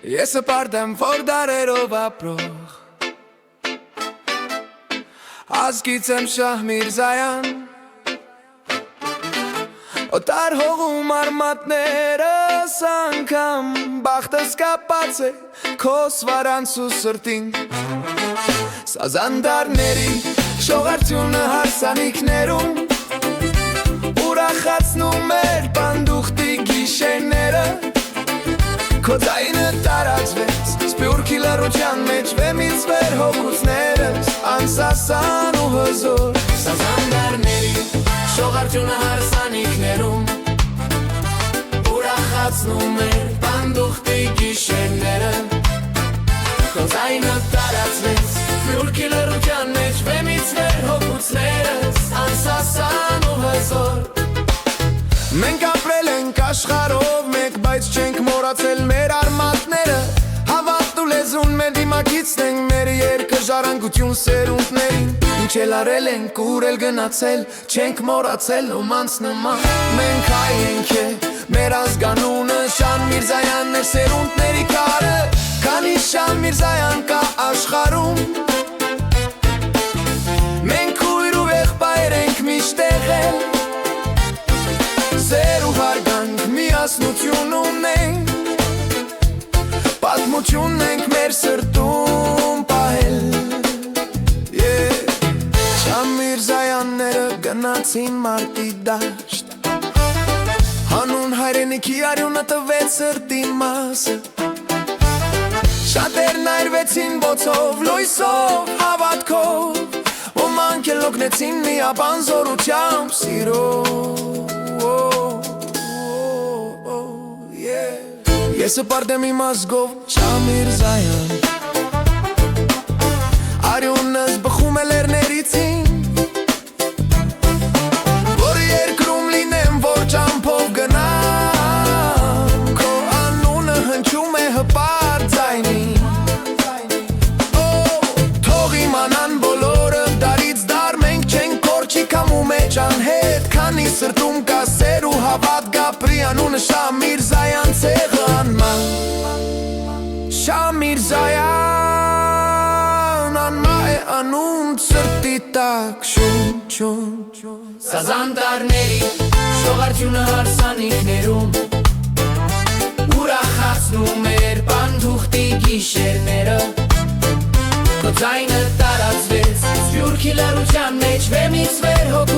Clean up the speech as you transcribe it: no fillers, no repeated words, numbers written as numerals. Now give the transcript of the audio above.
Ես հպարտ եմ, որ դարերով ապրող Ազգից եմ Շահ Միրզայան Օտար հողում արմատներս անգամ Բախտս կապած է քո սվարանցու սրտին Սազանդարների շողարդյունը հարսանիքներում Ուրախացնում էր պանդուխտի գիշերները Քո ձայնը տարածվեց Սպյուրքի լռության մեջ վեմից վեր հոգուսներս Անսասան ու հզոր Սազանդարների շողարդյունը հարսանիքներում Ուրախացնում էր պանդուխտի գիշերները Քո ձայնը տարածվեց Սպյուրքի լռության մեջ վեմից վեր հոգուսներս Անսասան ու հզոր Մենք ապրել ենք աշխարհով մեկ, բայց չենք մոռացել մեր արմատները Հավատն ու լեզուն մեր դիմակիցն ենք, մեր երկը ժառանգություն սերունդներին Ինչ էլ արել ենք, ուր էլ գնացել, չենք մոռացել ոմանց նման Մենք հայ ենք է, մեր ազգանունը Շահ Միրզայանն է սերունդների քարը Քանի Շահ Միրզայան կա աշխարհում Մենք քույր ու եղբայր ենք միշտ եղել Սեր ու հարգանք միասնություն ունենք Պատմություն ենք մեր սրտում պահել Շահ Միրզայանները գնացին մարտի դաշտ Հանուն հայրենիքի արյունը տվեց սրտի մասը Շատերն այրվեցին ոցով, լույսով, հավատքով Ոմանք էլ օգնեցին միաբան զորությամբ սիրով Ես հպարտ եմ իմ ազգով Շահ Միրզայան Արյունս բխում է լեռներիցին Որ երկրում լինեմ, որ ճամփով գնամ Քո անունը հնչում է հպարտ ձայնին Թող իմանան բոլորը դարից դար Մենք չենք կորչի կամու մեջ անհետ Քանի սրտում կա սեր ու հավատ Գապրի անունը Շահ Միրզայան ցեղանման Շահ Միրզայան անմա է անուն սրտի տակ շուն Սազանդարների շողարդյունը հարսանիքներում Ուրախացնում էր պանդուխտի գիշերները Քո ձայնը տարածվեց Սպյուրքի լռության մեջ վեմից վեր հոգ